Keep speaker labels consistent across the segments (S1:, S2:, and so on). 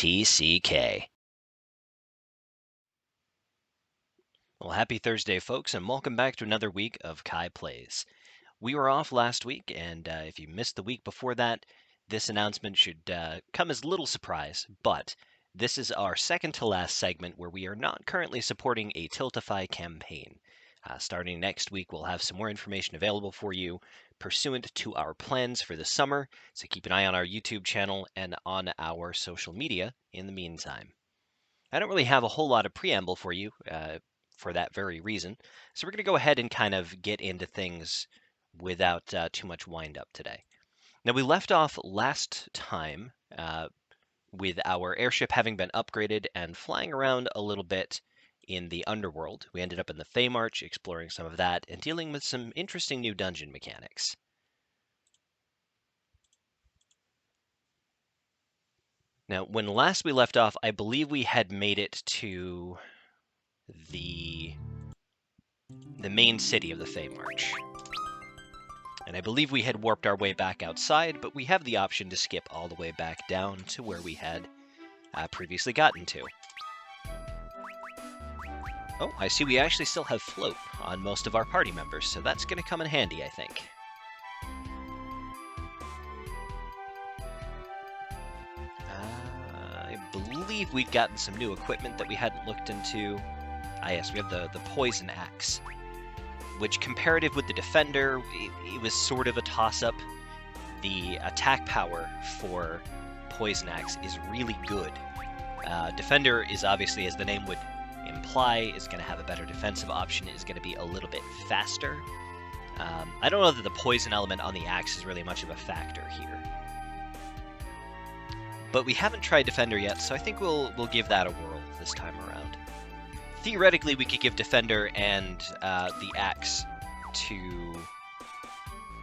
S1: TCK. Well, happy Thursday, folks, and welcome back to another week of Kai Plays. We were off last week, and if you missed the week before that, this announcement should come as little surprise, but this is our second to last segment where we are not currently supporting a Tiltify campaign. Starting next week, we'll have some more information available for you pursuant to our plans for the summer, so keep an eye on our YouTube channel and on our social media in the meantime. I don't really have a whole lot of preamble for you for that very reason, so we're going to go ahead and kind of get into things without too much wind-up today. Now, we left off last time with our airship having been upgraded and flying around a little bit in the underworld. We ended up in the Feymarch, exploring some of that, and dealing with some interesting new dungeon mechanics. Now, when last we left off, I believe we had made it to the main city of the Feymarch. And I believe we had warped our way back outside, but we have the option to skip all the way back down to where we had previously gotten to. Oh, I see we actually still have float on most of our party members, so that's going to come in handy, I think. I believe we'd gotten some new equipment that we hadn't looked into. Ah yes, we have the poison axe, which comparative with the defender, it was sort of a toss-up. The attack power for poison axe is really good. Defender is obviously, as the name would imply, is going to have a better defensive option, is going to be a little bit faster. I don't know that the poison element on the axe is really much of a factor here. But we haven't tried defender yet, so I think we'll give that a whirl this time around. Theoretically, we could give defender and the axe to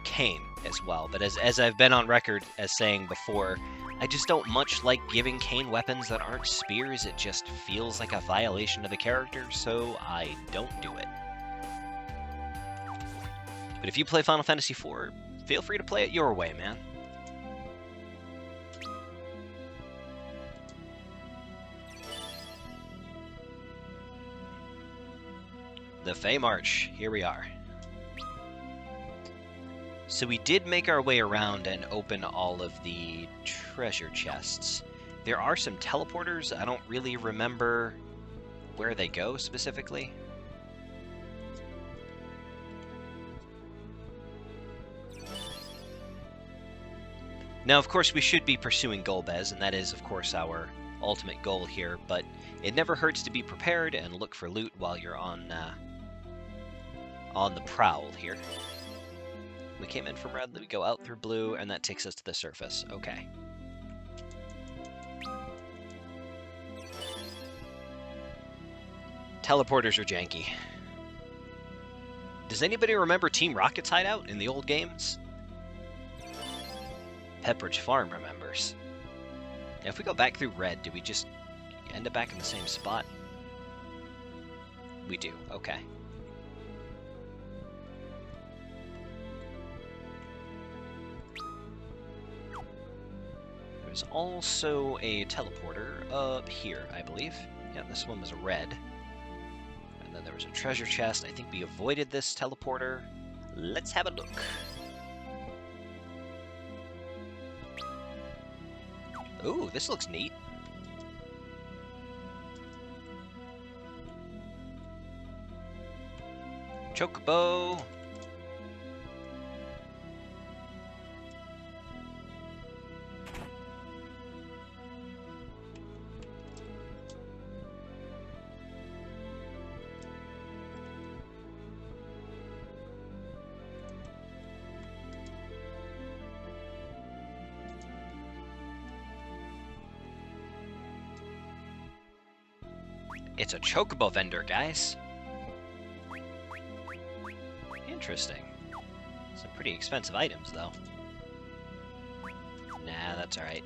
S1: Kane as well, but as I've been on record as saying before, I just don't much like giving Kane weapons that aren't spears. It just feels like a violation of the character, so I don't do it. But if you play Final Fantasy IV, feel free to play it your way, man. The Feymarch, here we are. So we did make our way around and open all of the treasure chests. There are some teleporters. I don't really remember where they go specifically. Now, of course, we should be pursuing Golbez, and that is, of course, our ultimate goal here, but it never hurts to be prepared and look for loot while you're on the prowl here. We came in from red, we go out through blue, and that takes us to the surface. Okay. Teleporters are janky. Does anybody remember Team Rocket's hideout in the old games? Pepperidge Farm remembers. Now, if we go back through red, do we just end up back in the same spot? We do, okay. There's also a teleporter up here, I believe. Yeah, this one was red. And then there was a treasure chest. I think we avoided this teleporter. Let's have a look. Ooh, this looks neat. Chocobo. It's a chocobo vendor, guys. Interesting. Some pretty expensive items, though. Nah, that's alright.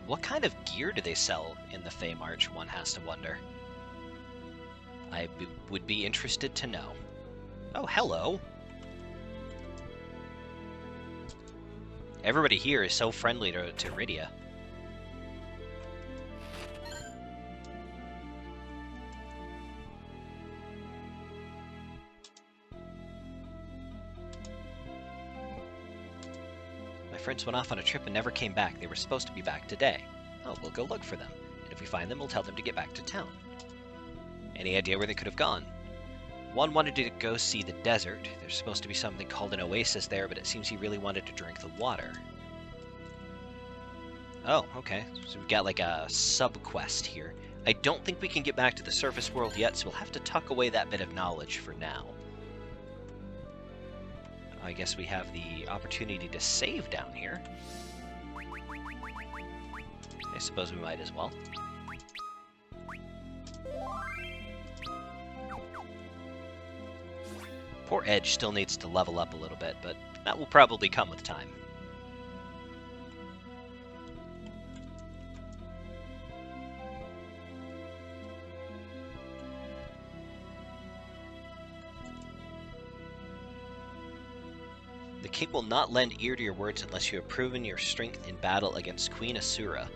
S1: What kind of gear do they sell in the Feymarch, one has to wonder. I would be interested to know. Oh, hello! Everybody here is so friendly to Rydia. My friends went off on a trip and never came back. They were supposed to be back today. Oh, we'll go look for them. And if we find them, we'll tell them to get back to town. Any idea where they could have gone? One wanted to go see the desert. There's supposed to be something called an oasis there, but it seems he really wanted to drink the water. Oh, okay. So we've got like a sub-quest here. I don't think we can get back to the surface world yet, so we'll have to tuck away that bit of knowledge for now. I guess we have the opportunity to save down here. I suppose we might as well. Poor Edge still needs to level up a little bit, but that will probably come with time. The king will not lend ear to your words unless you have proven your strength in battle against Queen Asura.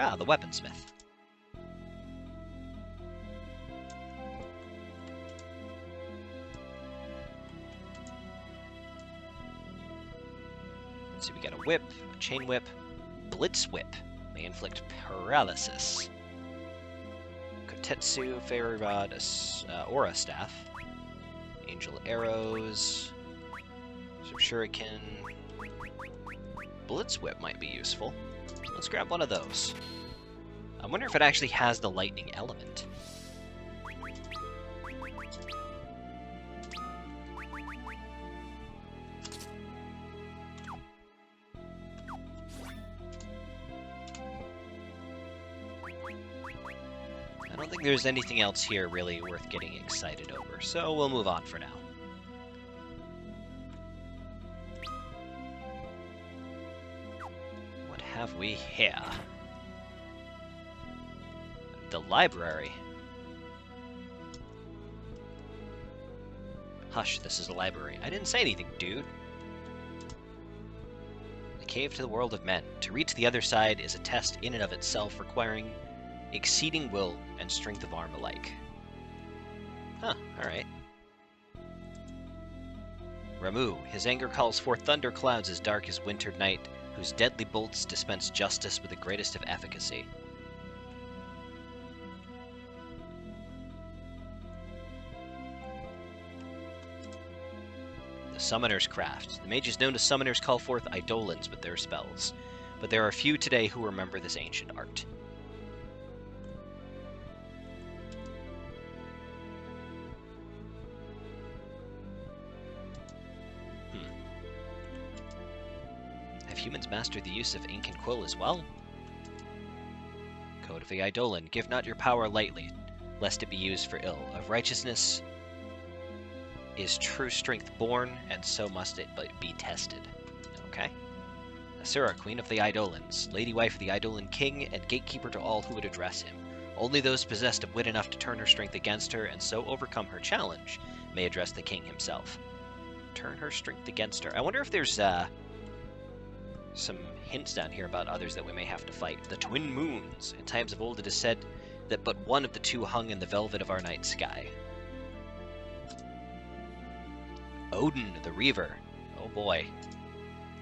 S1: Ah, the weaponsmith. Let's see, we got a whip, a chain whip, blitz whip, may inflict paralysis. Kotetsu, fairy rod, aura staff, angel arrows, some shuriken. Blitz whip might be useful. Let's grab one of those. I wonder if it actually has the lightning element. I don't think there's anything else here really worth getting excited over, so we'll move on for now. What have we here? The library. Hush, this is a library. I didn't say anything, dude. The cave to the world of men. To reach the other side is a test in and of itself, requiring exceeding will and strength of arm alike. Huh, alright. Ramu. His anger calls forth thunder clouds as dark as winter night, whose deadly bolts dispense justice with the greatest of efficacy. The Summoner's Craft. The mages known as summoners call forth Eidolons with their spells, but there are few today who remember this ancient art. Humans master the use of ink and quill as well? Code of the Eidolon. Give not your power lightly, lest it be used for ill. Of righteousness is true strength born, and so must it be tested. Okay. Asura, queen of the Eidolons, lady wife of the Eidolon king, and gatekeeper to all who would address him. Only those possessed of wit enough to turn her strength against her, and so overcome her challenge, may address the king himself. Turn her strength against her. I wonder if there's, some hints down here about others that we may have to fight. The Twin Moons. In times of old it is said that but one of the two hung in the velvet of our night sky. Odin, the Reaver. Oh boy.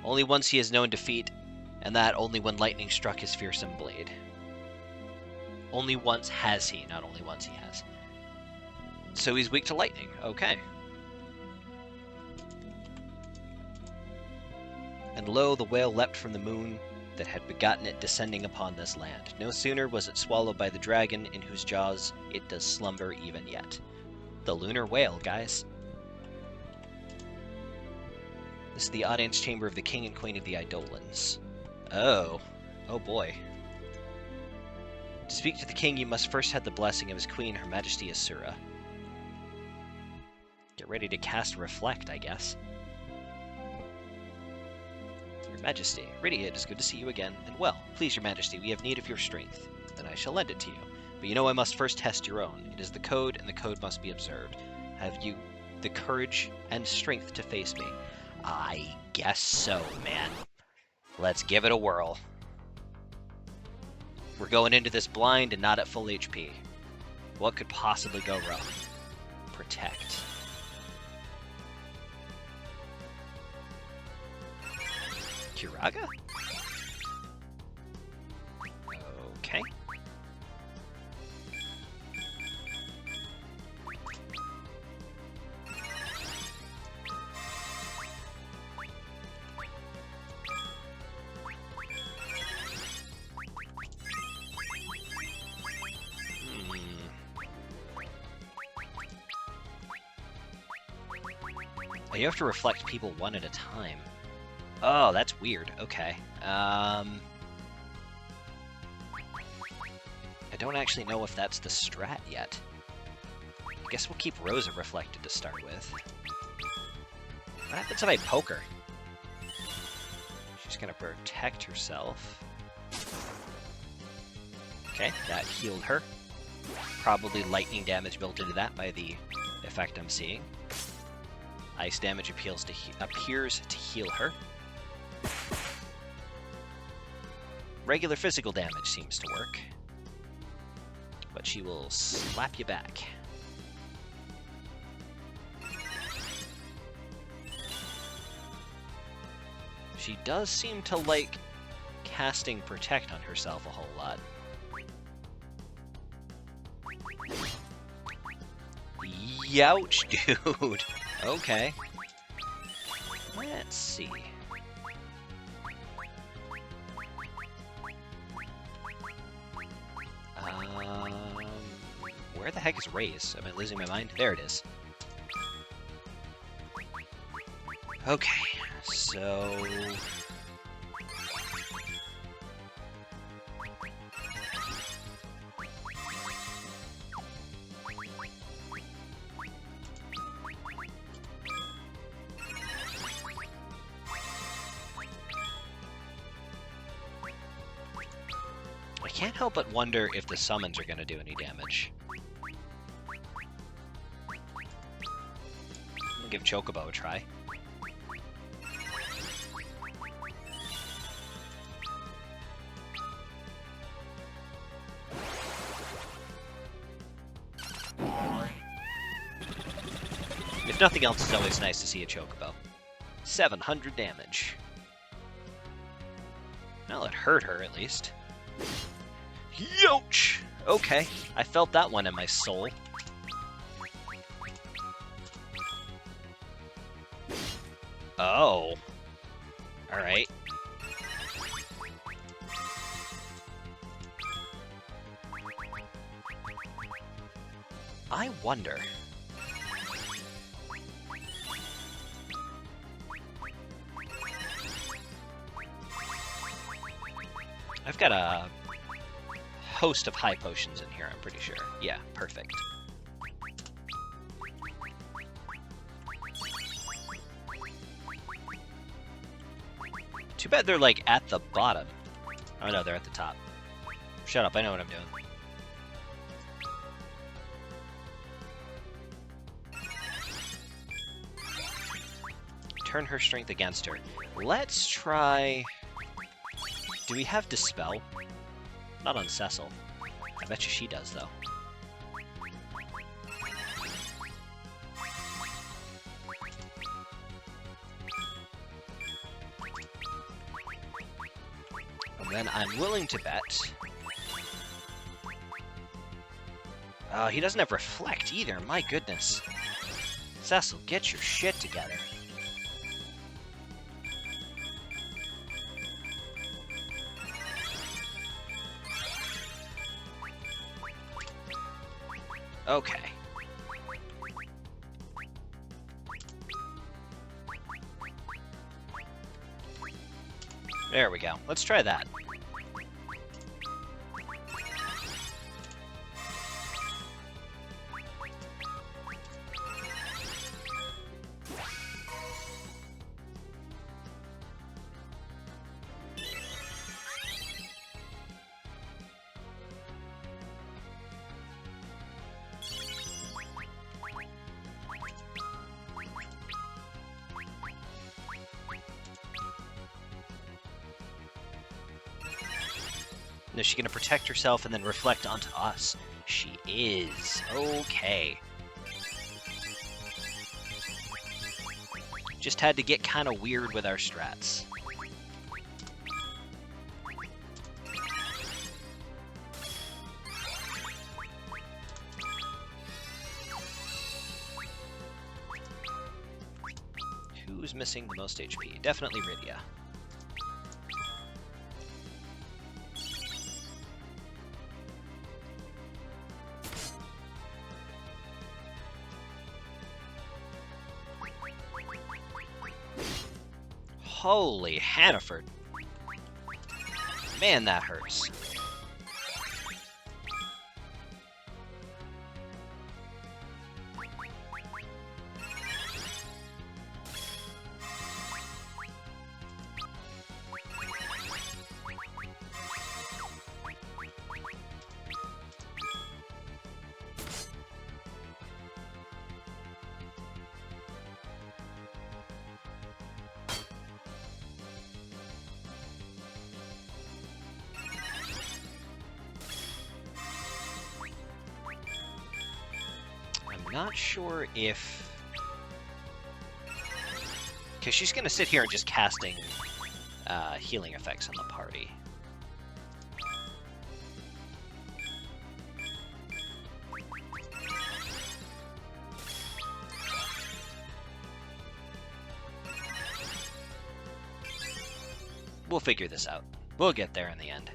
S1: Only once he has known defeat, and that only when lightning struck his fearsome blade. Only once has he, not only once he has. So he's weak to lightning. Okay. And lo, the whale leapt from the moon that had begotten it, descending upon this land. No sooner was it swallowed by the dragon, in whose jaws it does slumber even yet. The lunar whale, guys. This is the audience chamber of the king and queen of the Eidolons. Oh. Oh boy. To speak to the king, you must first have the blessing of his queen, Her Majesty Asura. Get ready to cast Reflect, I guess. Majesty, Rydia, it is good to see you again, and well, please your Majesty, we have need of your strength. Then I shall lend it to you. But you know I must first test your own. It is the code, and the code must be observed. Have you the courage and strength to face me? I guess so, man. Let's give it a whirl. We're going into this blind and not at full HP. What could possibly go wrong? Protect. Kiraga? Okay. You have to reflect people one at a time. Oh, that's weird. Okay. I don't actually know if that's the strat yet. I guess we'll keep Rosa reflected to start with. What happens if I poke her? She's gonna protect herself. Okay, that healed her. Probably lightning damage built into that by the effect I'm seeing. Ice damage appears to heal her. Regular physical damage seems to work. But she will slap you back. She does seem to like casting Protect on herself a whole lot. Youch, dude! Okay. Let's see. Where the heck is Raise? Am I losing my mind? There it is. Okay, so... I can't help but wonder if the summons are going to do any damage. I'll give Chocobo a try. If nothing else, it's always nice to see a Chocobo. 700 damage. Well, it hurt her, at least. Youch! Okay, I felt that one in my soul. Oh. Alright. I wonder... I've got a host of high potions in here, I'm pretty sure. Yeah, perfect. Too bad they're, like, at the bottom. Oh no, they're at the top. Shut up, I know what I'm doing. Turn her strength against her. Let's try... Do we have Dispel? Not on Cecil. I bet you she does, though. And then I'm willing to bet... he doesn't have Reflect either, my goodness. Cecil, get your shit together. Okay. There we go. Let's try that. Is she going to protect herself and then reflect onto us? She is. Okay. Just had to get kind of weird with our strats. Who's missing the most HP? Definitely Rydia. Holy Hannaford. Man, that hurts. Not sure if... Because she's going to sit here and just casting healing effects on the party. We'll figure this out. We'll get there in the end.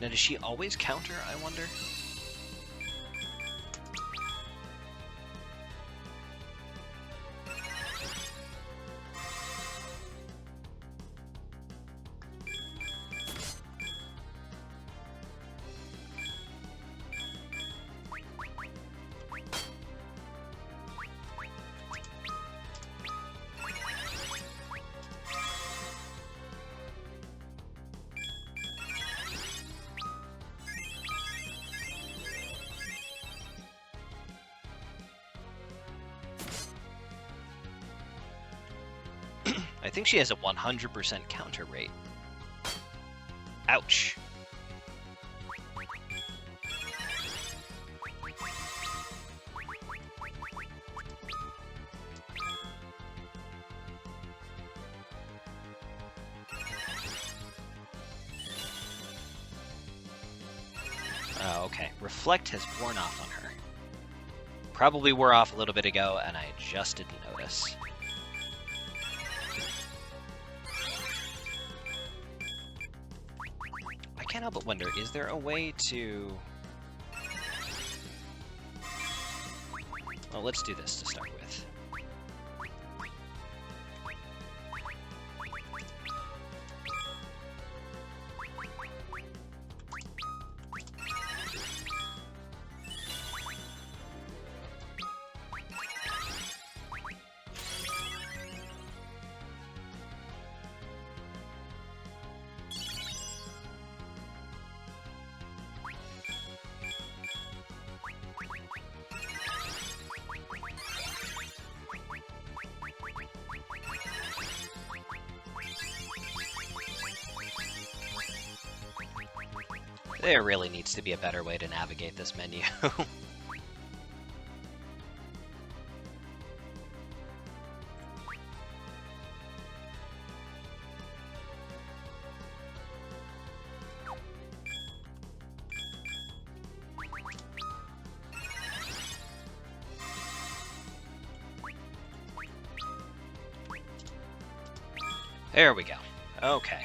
S1: Now, does she always counter, I wonder? I think she has a 100% counter rate. Ouch. Oh, okay. Reflect has worn off on her. Probably wore off a little bit ago, and I just didn't notice. I can't help but wonder, is there a way to... Well, let's do this to start with. There really needs to be a better way to navigate this menu. There we go. Okay.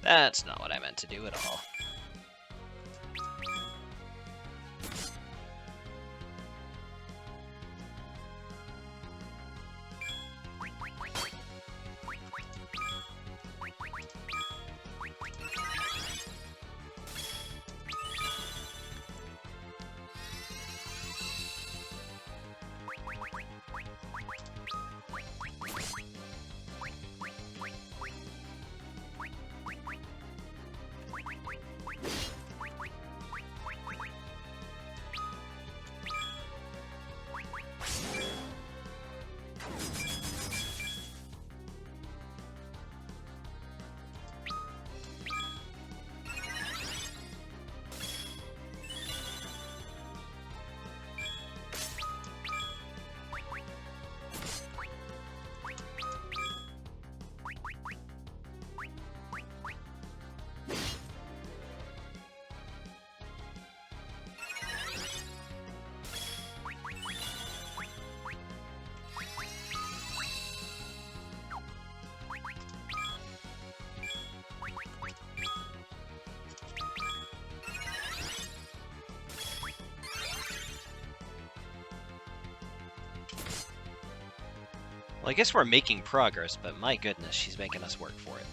S1: That's not what I meant to do at all. Well, I guess we're making progress, but my goodness, she's making us work for it.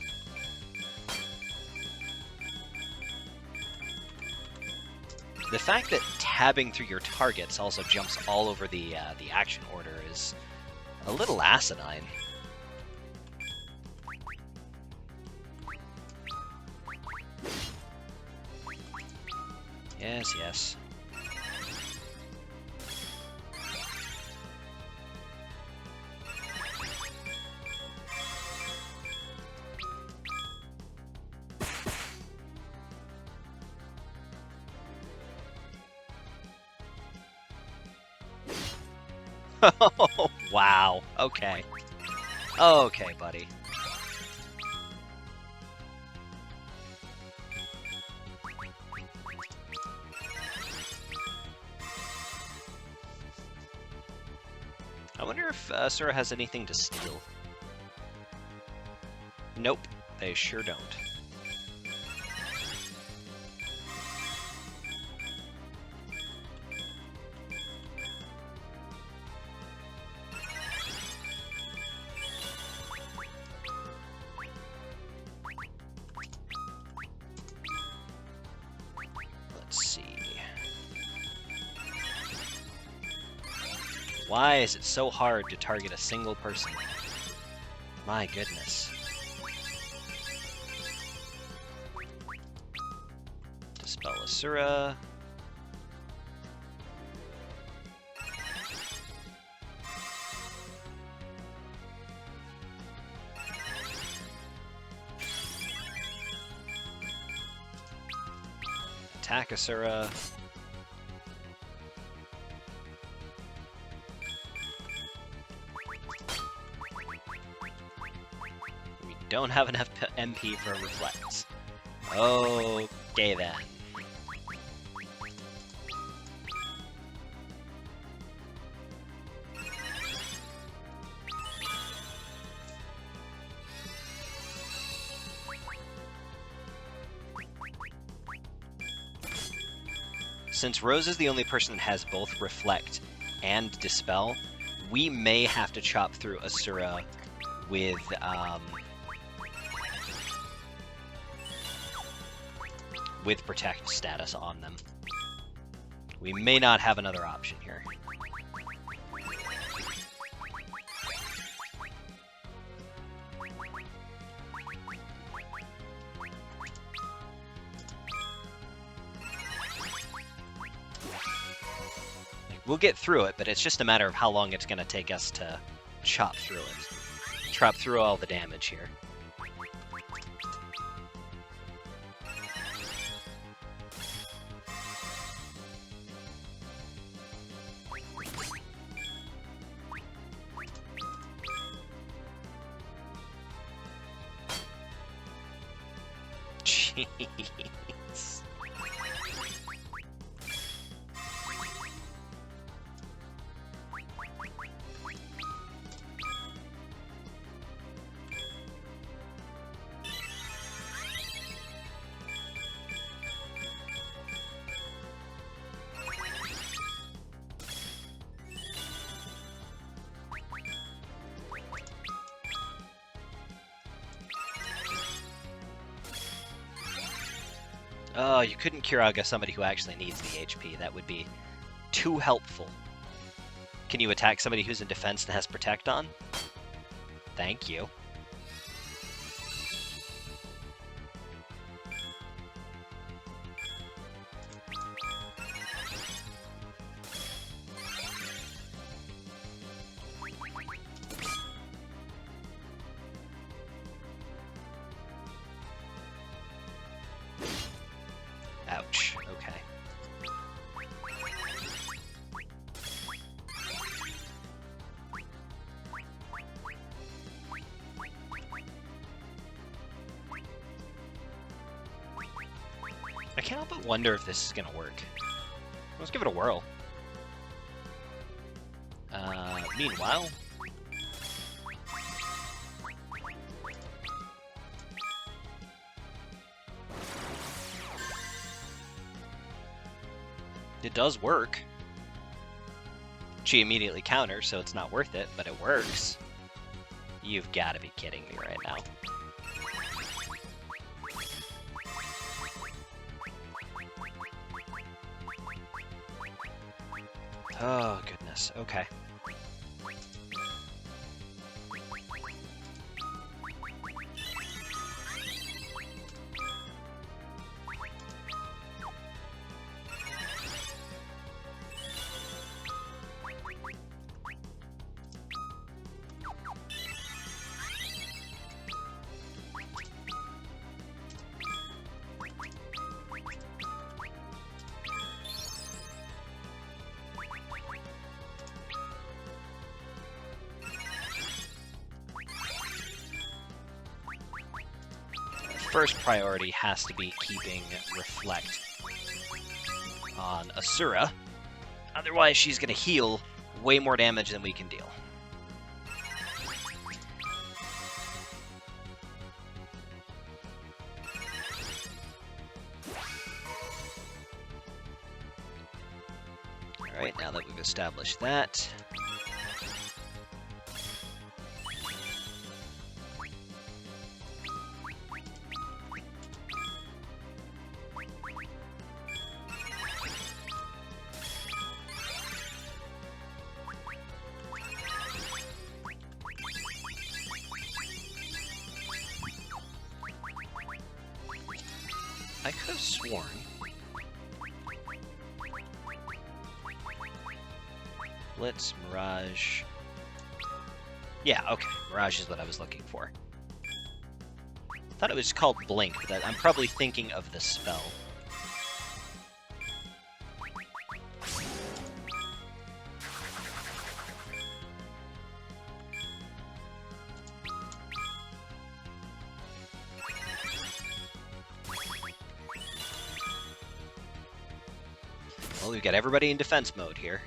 S1: The fact that tabbing through your targets also jumps all over the action order is a little asinine. Yes, yes. Oh, wow. Okay. Okay, buddy. I wonder if Sura has anything to steal. Nope, they sure don't. Let's see. Why is it so hard to target a single person? My goodness. Dispel Asura. Attack Asura. We don't have enough MP for Reflects. Okay then. Since Rose is the only person that has both Reflect and Dispel, we may have to chop through Asura with Protect status on them. We may not have another option here. We'll get through it, but it's just a matter of how long it's going to take us to chop through it. Chop through all the damage here. Jeez. Oh, you couldn't Kiraga somebody who actually needs the HP. That would be too helpful. Can you attack somebody who's in defense and has Protect on? Thank you. Ouch. Okay. I can't help but wonder if this is gonna work. Let's give it a whirl. Meanwhile... It does work. She immediately counters, so it's not worth it, but it works. You've got to be kidding me right now. Oh, goodness. Okay. First priority has to be keeping Reflect on Asura. Otherwise, she's going to heal way more damage than we can deal. Alright, now that we've established that... I could have sworn... Blitz, Mirage... Yeah, okay. Mirage is what I was looking for. I thought it was called Blink, but I'm probably thinking of the spell. Well, we've got everybody in defense mode here.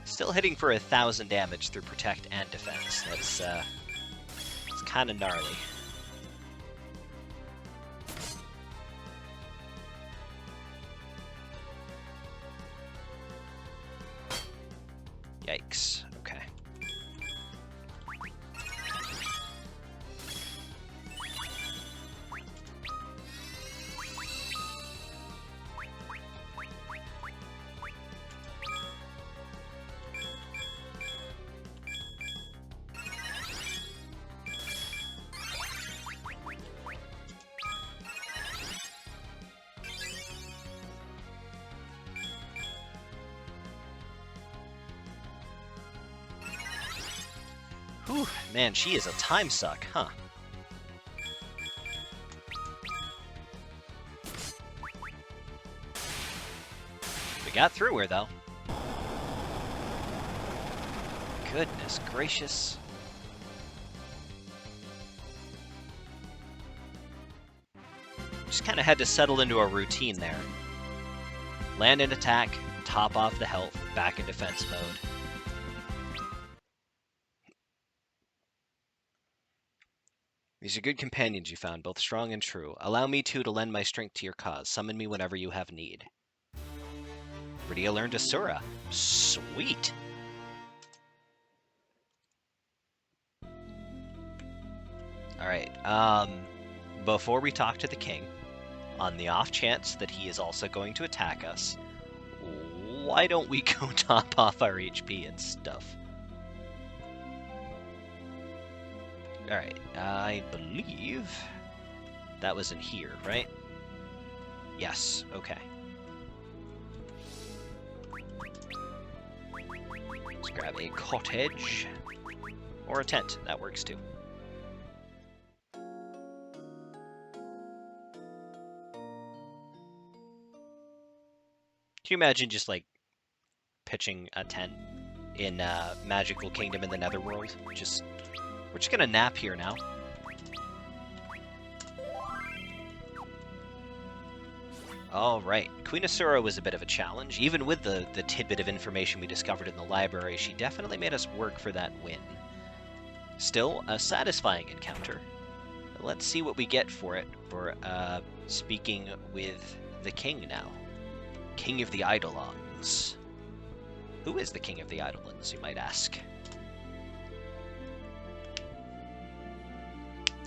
S1: Still hitting for 1,000 damage through Protect and Defense. That's, it's kind of gnarly. Yikes. Okay. Whew, man, she is a time suck, huh? We got through her, though. Goodness gracious. Just kind of had to settle into a routine there. Land and attack, top off the health, back in defense mode. These are good companions you found, both strong and true. Allow me too to lend my strength to your cause. Summon me whenever you have need. Rydia learned Asura. Sweet! Alright, before we talk to the king, on the off chance that he is also going to attack us, why don't we go top off our HP and stuff? Alright, I believe that was in here, right? Yes, okay. Let's grab a cottage. Or a tent, that works too. Can you imagine just, like, pitching a tent in Magical Kingdom in the Netherworld? We're just gonna nap here now. Alright, Queen Asura was a bit of a challenge. Even with the tidbit of information we discovered in the library, she definitely made us work for that win. Still, a satisfying encounter. Let's see what we get for it for speaking with the king now. King of the Eidolons. Who is the king of the Eidolons, you might ask?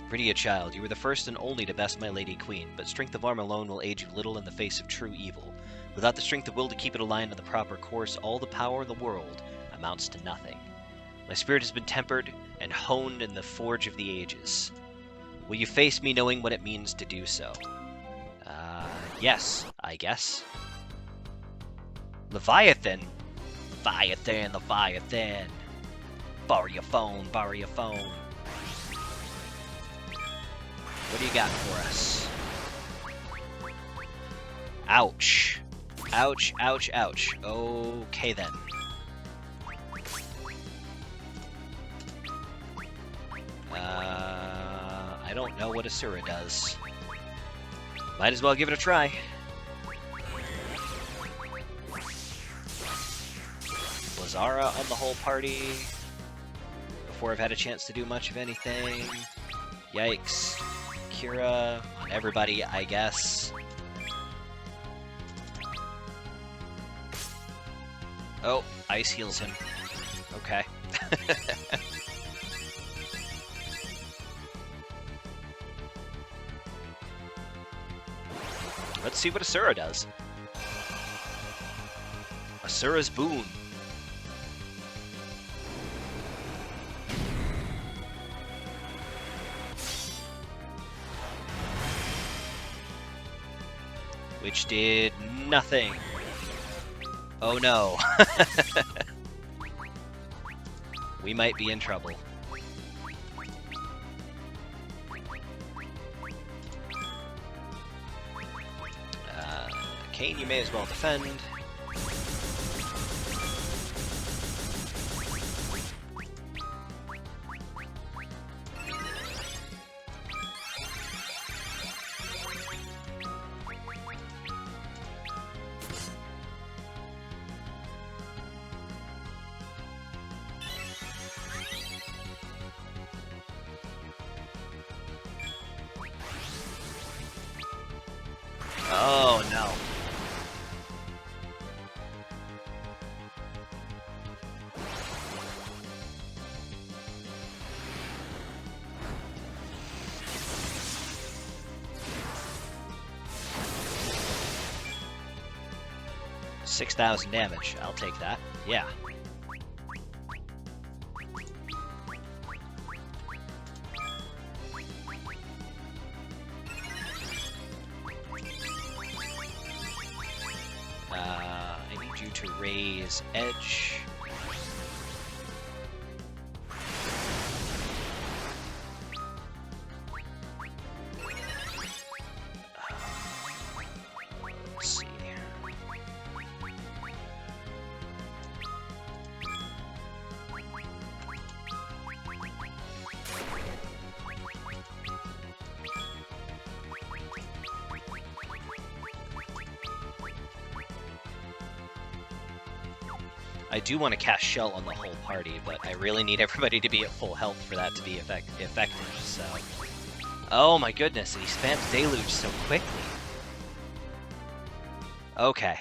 S1: Pretty a child, you were the first and only to best my lady queen, but strength of arm alone will aid you little in the face of true evil. Without the strength of will to keep it aligned on the proper course, all the power in the world amounts to nothing. My spirit has been tempered and honed in the forge of the ages. Will you face me knowing what it means to do so? Yes, I guess. Leviathan? Leviathan, Leviathan. Borrow your phone, borrow your phone. What do you got for us? Ouch. Ouch, ouch, ouch. Okay then. I don't know what Asura does. Might as well give it a try. Lazara on the whole party before I've had a chance to do much of anything. Yikes. Kira on everybody, I guess. Oh, ice heals him. Okay. Let's see what Asura does. Asura's Boon. Which did nothing. Oh no. We might be in trouble. Kain, you may as well defend. Oh no. $6,000 damage. I'll take that. Yeah. I need you to raise edge. Let's see. I do want to cast Shell on the whole party, but I really need everybody to be at full health for that to be effective, so... Oh my goodness, and he spams Deluge so quickly. Okay.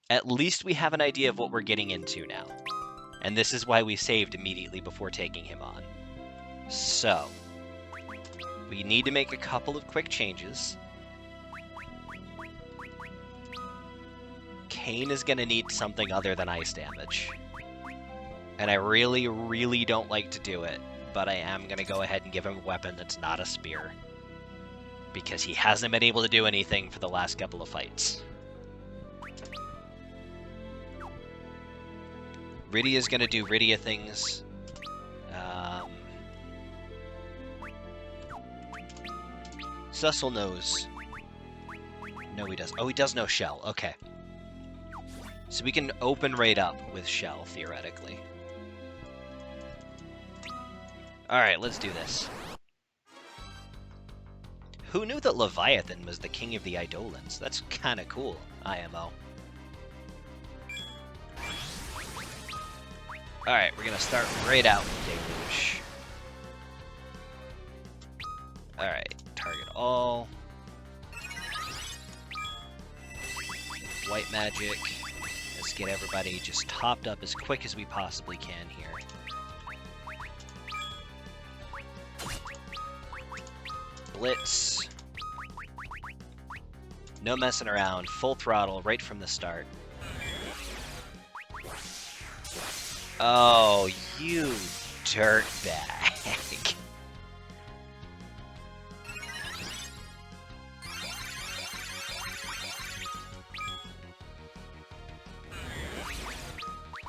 S1: At least we have an idea of what we're getting into now. And this is why we saved immediately before taking him on. So... we need to make a couple of quick changes. Kain is going to need something other than ice damage. And I really, really don't like to do it, but I am going to go ahead and give him a weapon that's not a spear. Because he hasn't been able to do anything for the last couple of fights. Rydia's going to do Rydia things. Cecil knows. No, he does. Oh, he does know Shell. Okay. So we can open right up with Shell, theoretically. Alright, let's do this. Who knew that Leviathan was the king of the Eidolons? That's kind of cool, IMO. Alright, we're gonna start right out with Deluge. Alright, target all. White magic. As Let's get everybody just topped up as quick as we possibly can here. Blitz. No messing around. Full throttle right from the start. Oh, you dirtbag.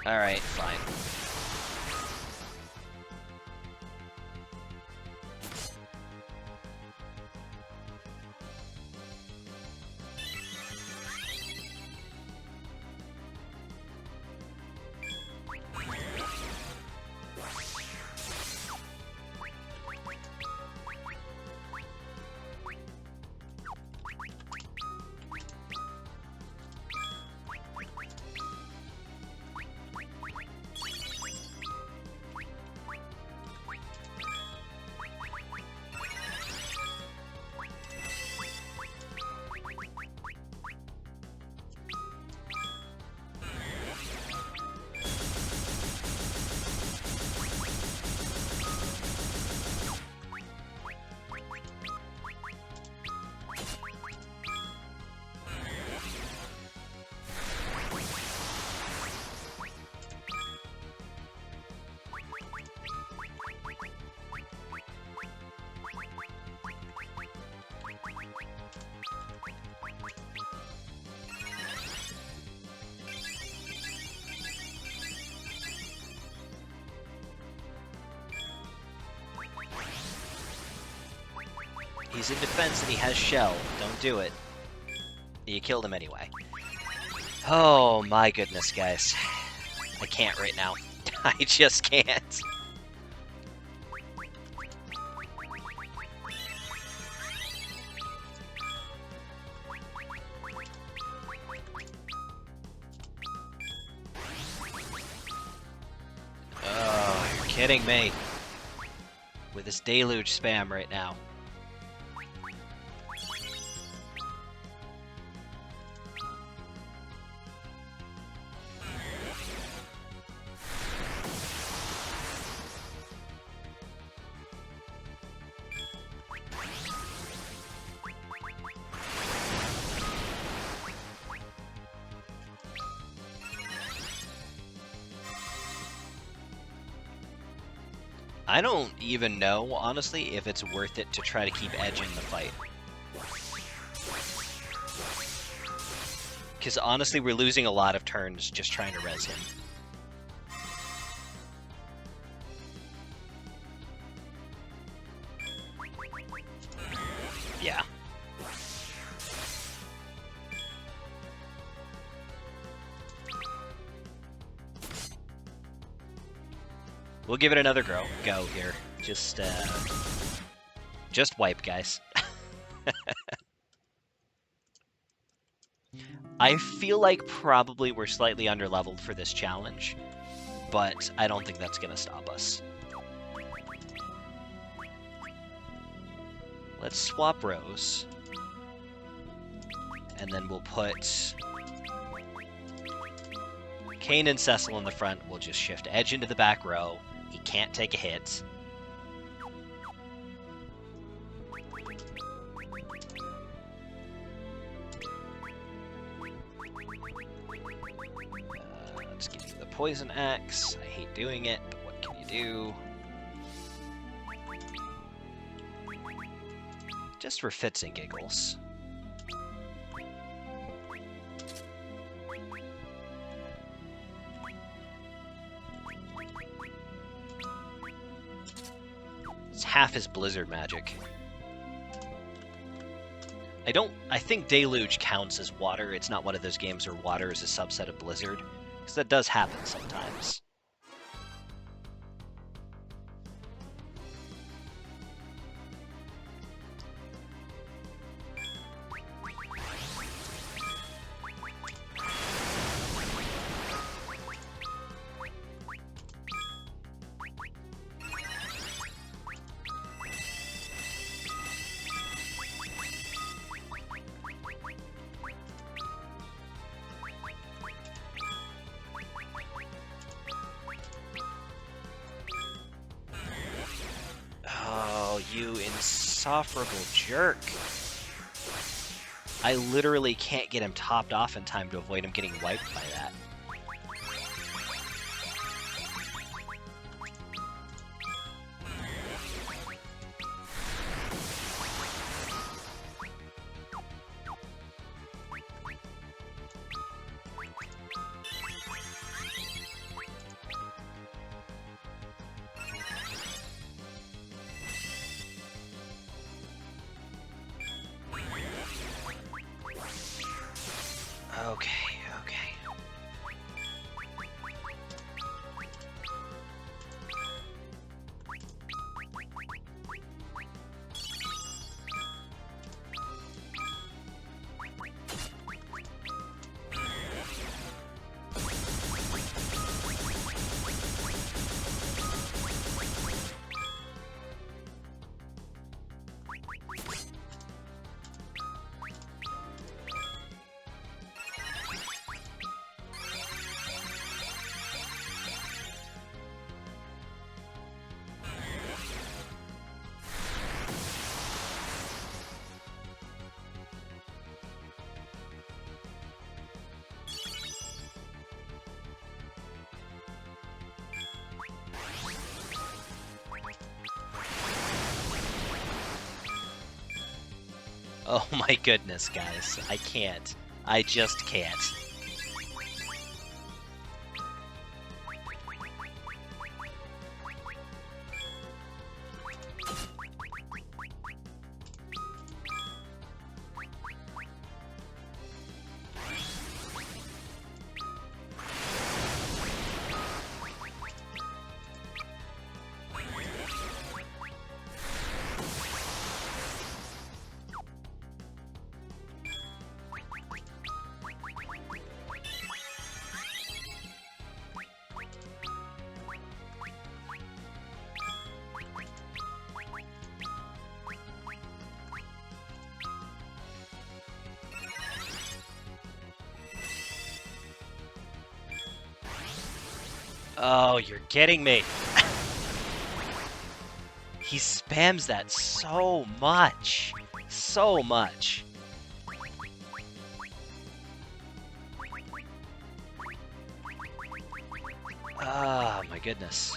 S1: Alright, fine. He's in defense and he has shell. Don't do it. You killed him anyway. Oh my goodness, guys. I can't right now. I just can't. Oh, you're kidding me. With this deluge spam right now. I don't even know, honestly, if it's worth it to try to keep Edge in the fight. Because honestly, we're losing a lot of turns just trying to res him. Yeah. We'll give it another go here. Just wipe, guys. I feel like probably we're slightly underleveled for this challenge, but I don't think that's gonna stop us. Let's swap rows. And then we'll put Kane and Cecil in the front. We'll just shift Edge into the back row. He can't take a hit. Let's give you the Poison Axe. I hate doing it, but what can you do? Just for fits and giggles. Half his blizzard magic. I think Deluge counts as water. It's not one of those games where water is a subset of blizzard, because that does happen sometimes. you insufferable jerk. I literally can't get him topped off in time to avoid him getting wiped by that. Okay, okay. Oh my goodness, guys. I can't. I just can't. Oh, you're kidding me. He spams that so much. So much. Ah, my goodness.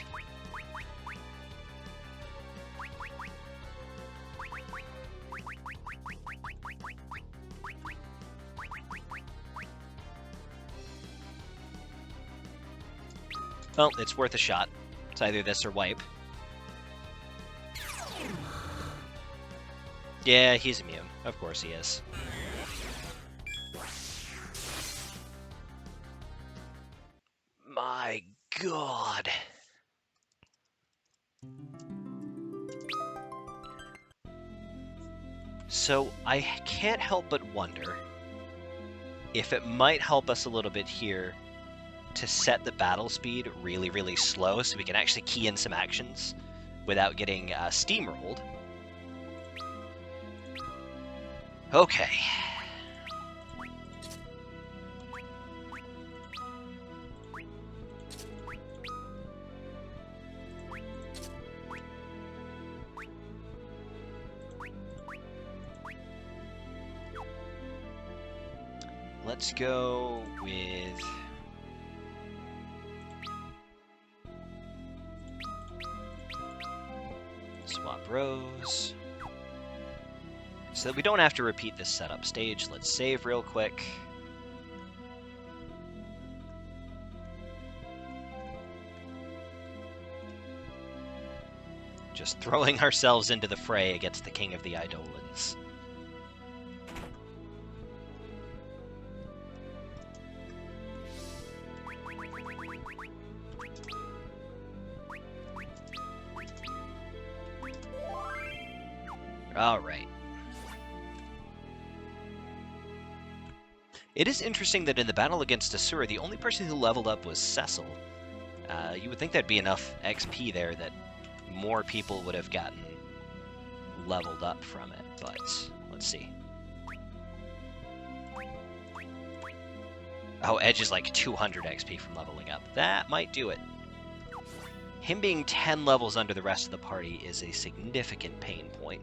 S1: Well, it's worth a shot. It's either this or wipe. Yeah, he's immune. Of course he is. My God. So I can't help but wonder if it might help us a little bit here to set the battle speed really, really slow so we can actually key in some actions without getting steamrolled. Okay. Let's go with... swap rows. So that we don't have to repeat this setup stage, let's save real quick. Just throwing ourselves into the fray against the King of the Eidolons. All right. It is interesting that in the battle against Asura, the only person who leveled up was Cecil. You would think there'd be enough XP there that more people would have gotten leveled up from it, but let's see. Oh, Edge is like 200 XP from leveling up. That might do it. Him being 10 levels under the rest of the party is a significant pain point.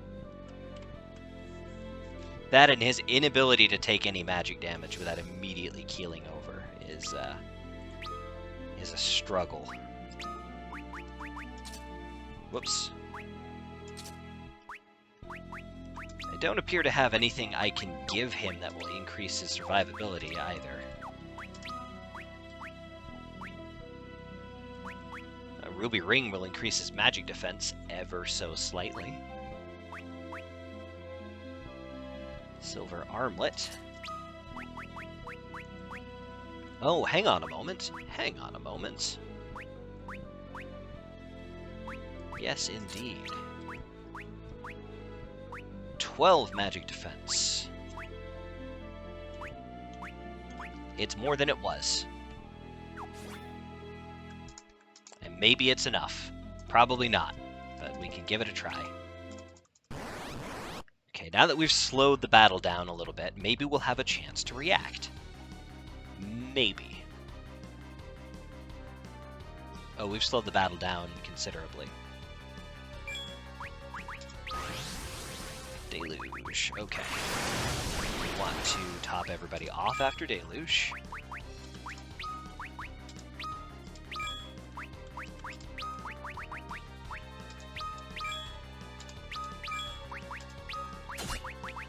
S1: That and his inability to take any magic damage without immediately keeling over is a struggle. Whoops. I don't appear to have anything I can give him that will increase his survivability either. A ruby ring will increase his magic defense ever so slightly. Silver armlet. Oh, hang on a moment. Hang on a moment. Yes, indeed. 12 magic defense. It's more than it was. And maybe it's enough. Probably not, but we can give it a try. Okay, now that we've slowed the battle down a little bit, maybe we'll have a chance to react. Maybe. Oh, we've slowed the battle down considerably. Deluge, okay. We want to top everybody off after Deluge.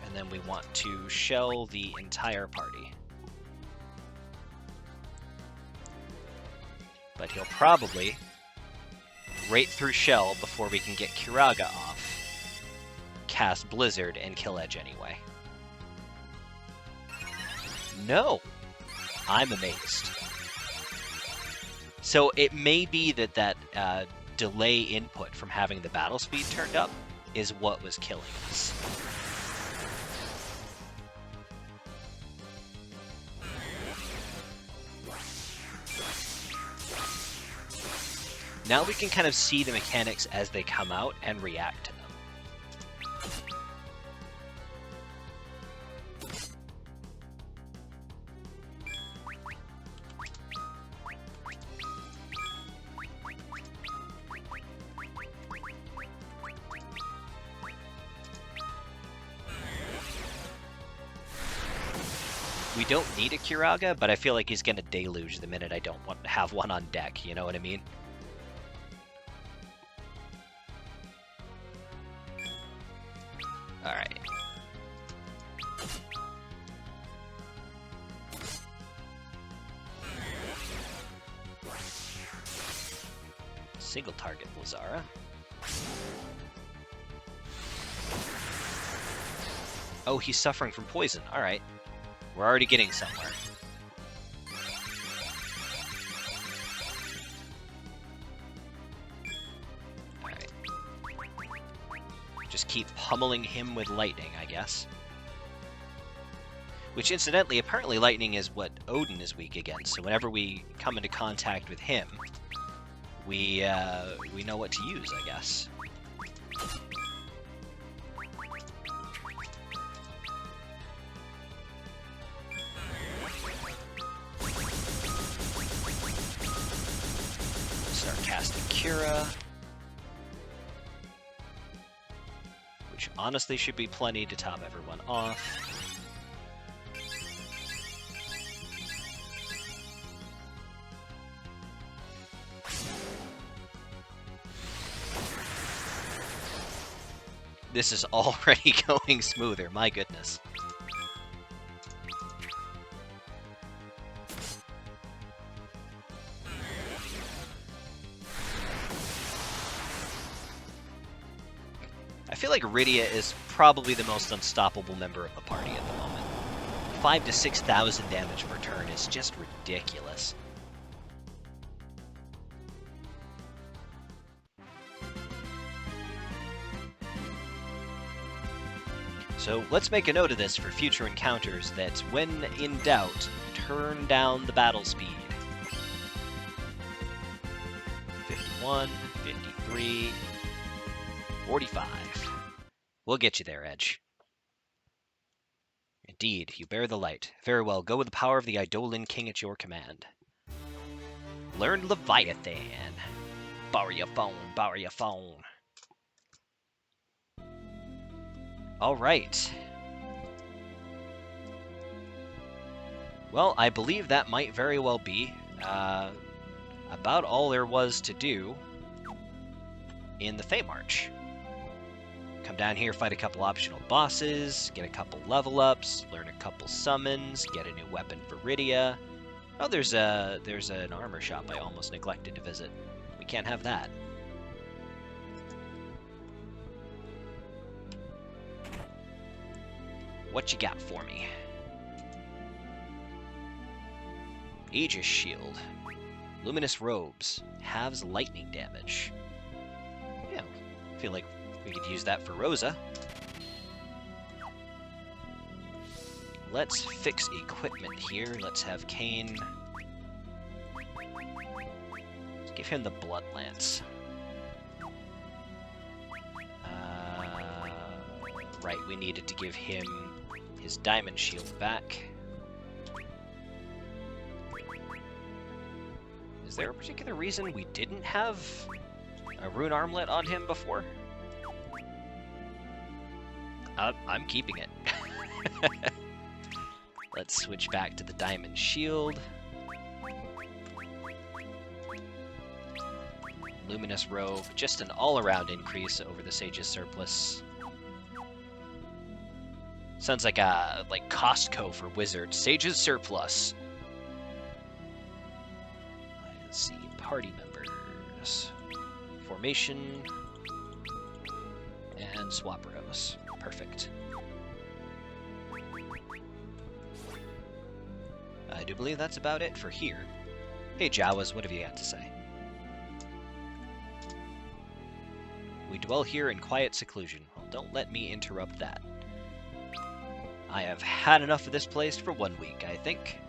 S1: And then we want to shell the entire party. But he'll probably right through shell before we can get Kiraga off. Cast Blizzard and kill Edge anyway. No! I'm amazed. So it may be that delay input from having the battle speed turned up is what was killing us. Now we can kind of see the mechanics as they come out and react to them. We don't need a Kiraga, but I feel like he's going to deluge the minute I don't want to have one on deck, you know what I mean? Alright. Single target Blazara. Oh, he's suffering from poison. Alright. We're already getting somewhere. Alright. Just keep pummeling him with lightning, I guess. Which, incidentally, apparently lightning is what Odin is weak against, so whenever we come into contact with him, we know what to use, I guess. Start casting Cura, which honestly should be plenty to top everyone off. This is already going smoother, my goodness. I feel like Rydia is probably the most unstoppable member of the party at the moment. 5,000 to 6,000 damage per turn is just ridiculous. So let's make a note of this for future encounters, that when in doubt, turn down the battle speed. 51, 53, 45. We'll get you there, Edge. Indeed, you bear the light. Very well, go with the power of the Eidolon King at your command. Learn Leviathan. Borrow your phone, borrow your phone. Alright. Well, I believe that might very well be about all there was to do in the Feymarch. Come down here, fight a couple optional bosses, get a couple level ups, learn a couple summons, get a new weapon for Rydia. Oh, there's an armor shop I almost neglected to visit. We can't have that. What you got for me? Aegis Shield. Luminous Robes. Halves lightning damage. Yeah, I feel like we could use that for Rosa. Let's fix equipment here. Let's have Kain. Let's give him the Blood Lance. Right, we needed to give him his Diamond Shield back. Is there a particular reason we didn't have a Rune Armlet on him before? I'm keeping it. Let's switch back to the Diamond Shield. Luminous Robe, just an all-around increase over the Sage's Surplus. Sounds like Costco for wizards. Sage's Surplus. Let's see, party members. Formation. And swap rows. Perfect. I do believe that's about it for here. Hey Jawas, what have you got to say? We dwell here in quiet seclusion. Well, don't let me interrupt that. I have had enough of this place for 1 week, I think.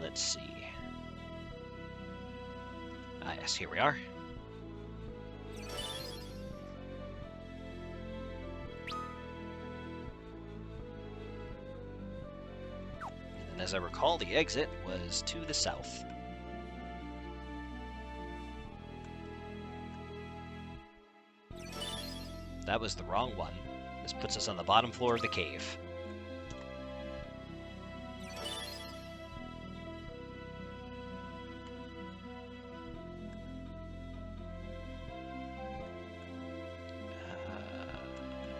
S1: Let's see. Ah, yes, here we are. And as I recall, the exit was to the south. That was the wrong one. This puts us on the bottom floor of the cave.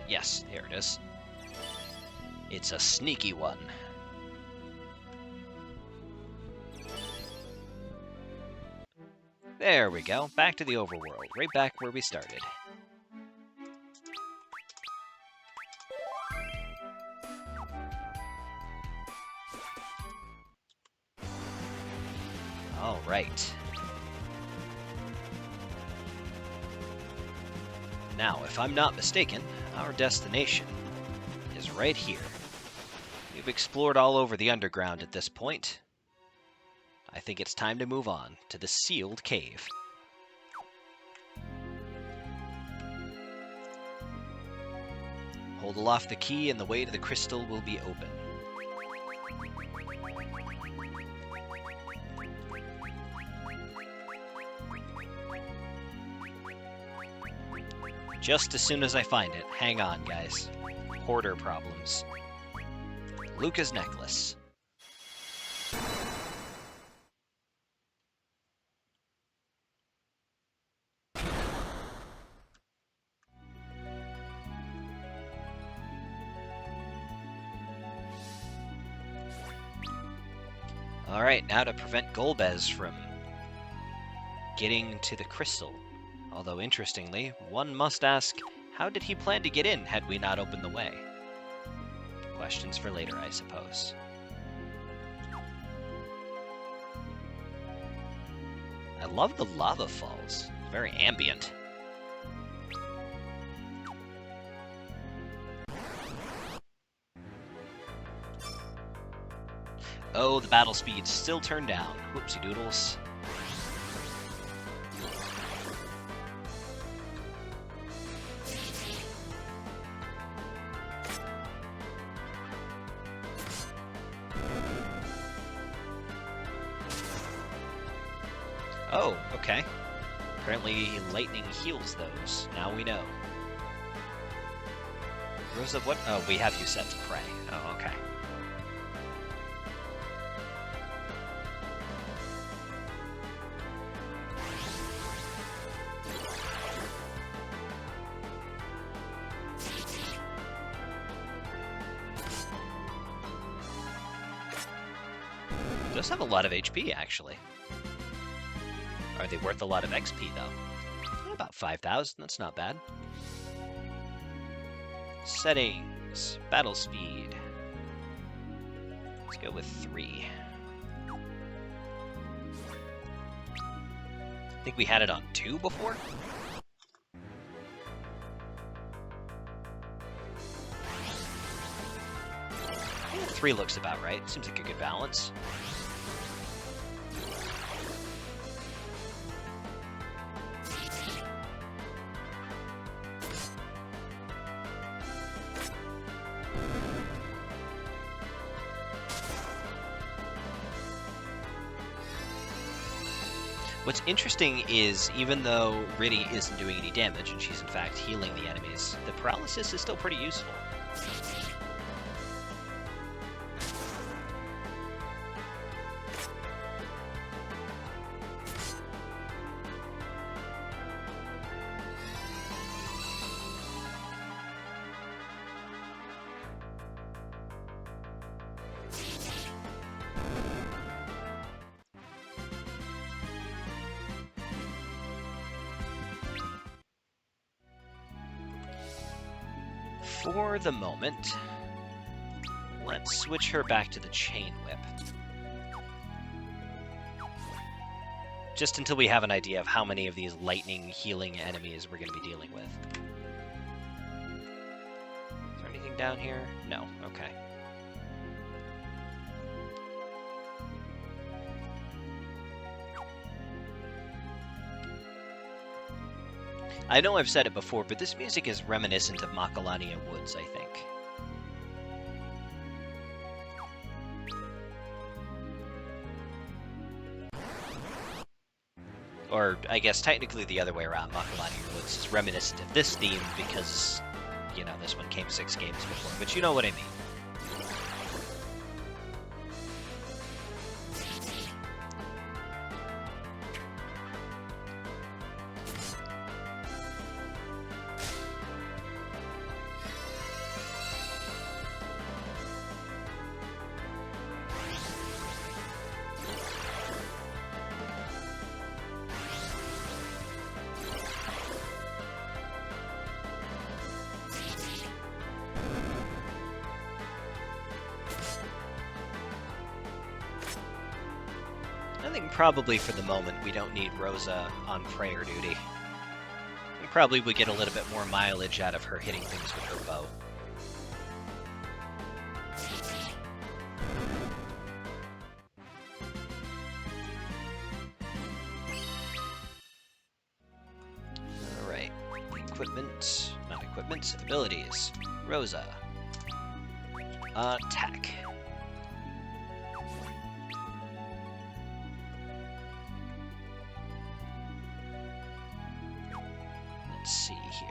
S1: Yes, there it is. It's a sneaky one. There we go. Back to the overworld. Right back where we started. All right. Now, if I'm not mistaken, our destination is right here. We've explored all over the underground at this point. I think it's time to move on to the sealed cave. Hold aloft the key and the way to the crystal will be open. Just as soon as I find it. Hang on, guys. Hoarder problems. Luca's necklace. Alright, now to prevent Golbez from getting to the crystal. Although, interestingly, one must ask, how did he plan to get in had we not opened the way? Questions for later, I suppose. I love the lava falls. Very ambient. Oh, the battle speed's still turned down. Whoopsie doodles. Oh, okay. Apparently lightning heals those. Now we know. Rosa, what? Oh, we have you set to pray. Oh, okay. Does have a lot of HP, actually. Are they worth a lot of XP, though? About 5,000, that's not bad. Settings, battle speed. Let's go with 3. I think we had it on 2 before? I think 3 looks about right. Seems like a good balance. What's interesting is, even though Riddy isn't doing any damage, and she's in fact healing the enemies, the paralysis is still pretty useful. For the moment, let's switch her back to the Chain Whip. Just until we have an idea of how many of these lightning healing enemies we're going to be dealing with. Is there anything down here? No, okay. I know I've said it before, but this music is reminiscent of Macalania Woods, I think. Or, I guess, technically the other way around. Macalania Woods is reminiscent of this theme because, you know, this one came 6 games before. But you know what I mean. I think probably for the moment we don't need Rosa on prayer duty. We probably would get a little bit more mileage out of her hitting things with her bow. Alright, equipment, not equipment, abilities. Rosa. Attack. Let's see here.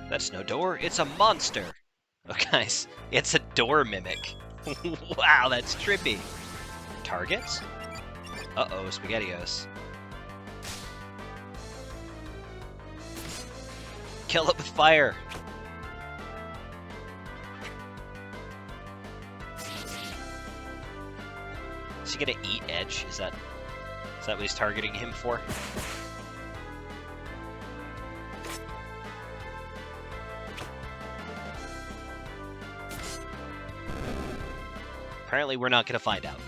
S1: That's no door, it's a monster! Oh guys, it's a door mimic. Wow, that's trippy. Targets? Uh-oh, SpaghettiOs. Kill it with fire! Is he gonna eat Edge? Is that what he's targeting him for? Apparently we're not gonna find out.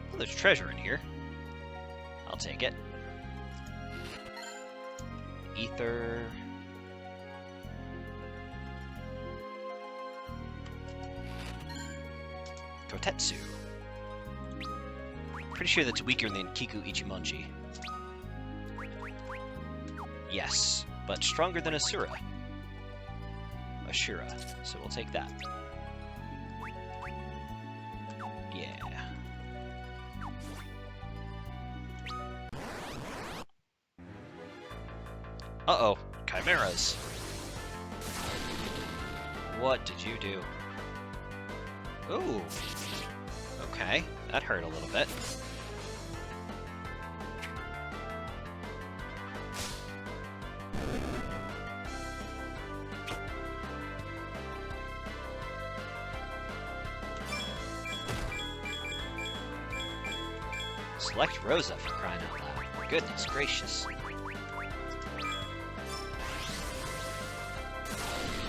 S1: Well, there's treasure in here. I'll take it. Ether. Kotetsu. Pretty sure that's weaker than Kiku Ichimonji. Yes, but stronger than Asura. Ashura, so we'll take that. Yeah. Uh-oh, chimeras. What did you do? Ooh. Okay, that hurt a little bit. Select Rosa for crying out loud. Goodness gracious.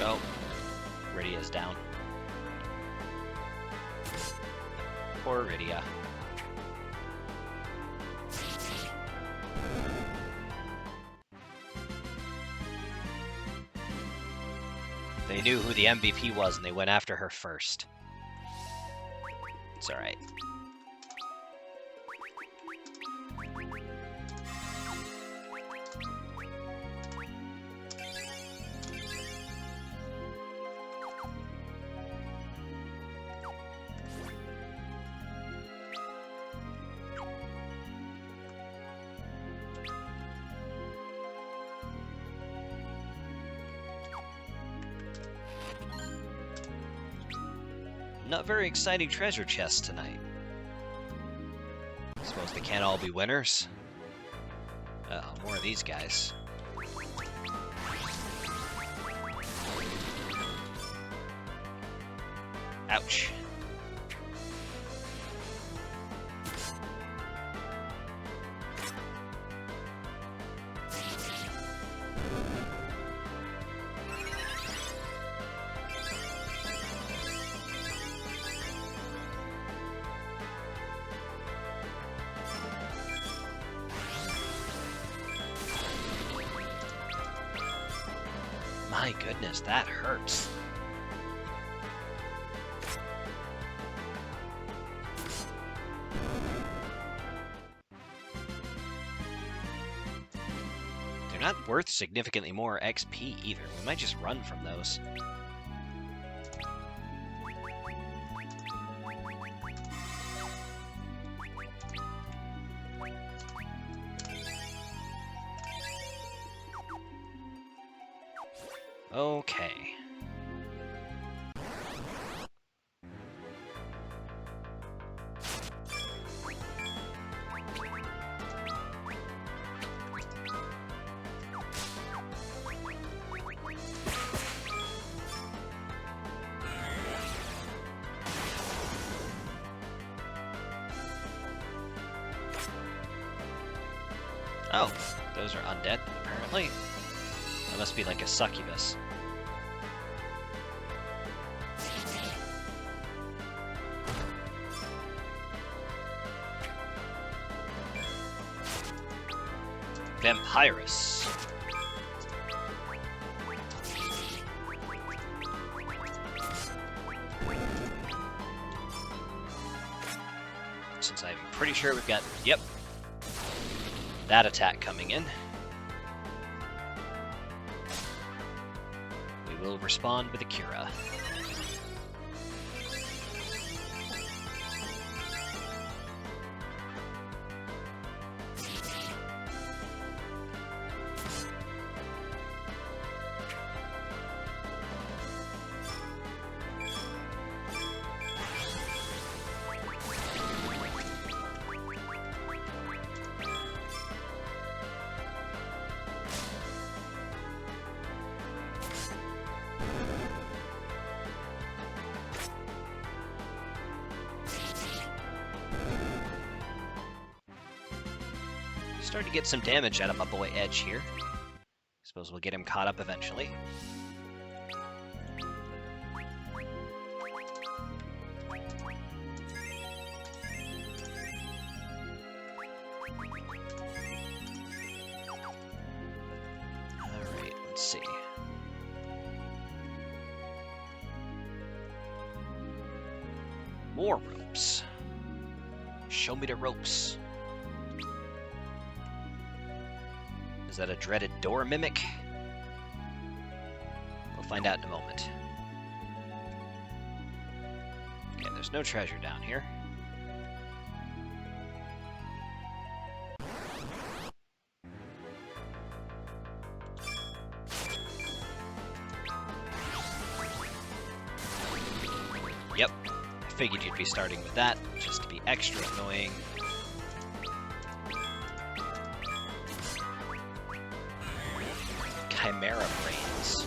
S1: Oh, Rydia's down. Poor Rydia. They knew who the MVP was and they went after her first. It's alright. Not very exciting treasure chests tonight. Suppose they can't all be winners. Uh-oh, more of these guys. Ouch. My goodness, that hurts. They're not worth significantly more XP either. We might just run from those. Okay. Oh, those are undead, apparently. That must be like a succubus. Vampirus. Since I'm pretty sure we've got, yep, that attack coming in. We will respond with a Cura. Starting to get some damage out of my boy Edge here. Suppose we'll get him caught up eventually. Alright, let's see. More ropes. Show me the ropes. Is that a dreaded door mimic? We'll find out in a moment. Okay, there's no treasure down here. Yep, I figured you'd be starting with that, just to be extra annoying. Chimera brains.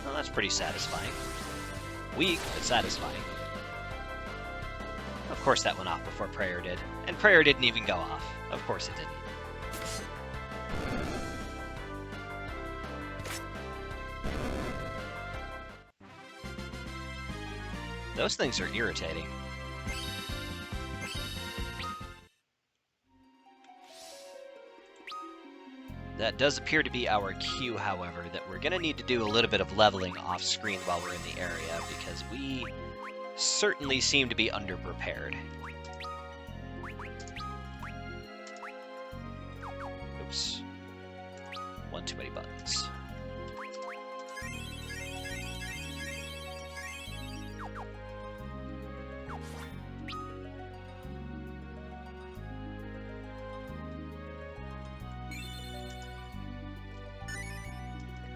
S1: Well, that's pretty satisfying. Weak, but satisfying. Of course that went off before prayer did. And prayer didn't even go off. Of course it didn't. Those things are irritating. That does appear to be our cue, however, that we're going to need to do a little bit of leveling off-screen while we're in the area, because we certainly seem to be underprepared. Oops. One too many buttons.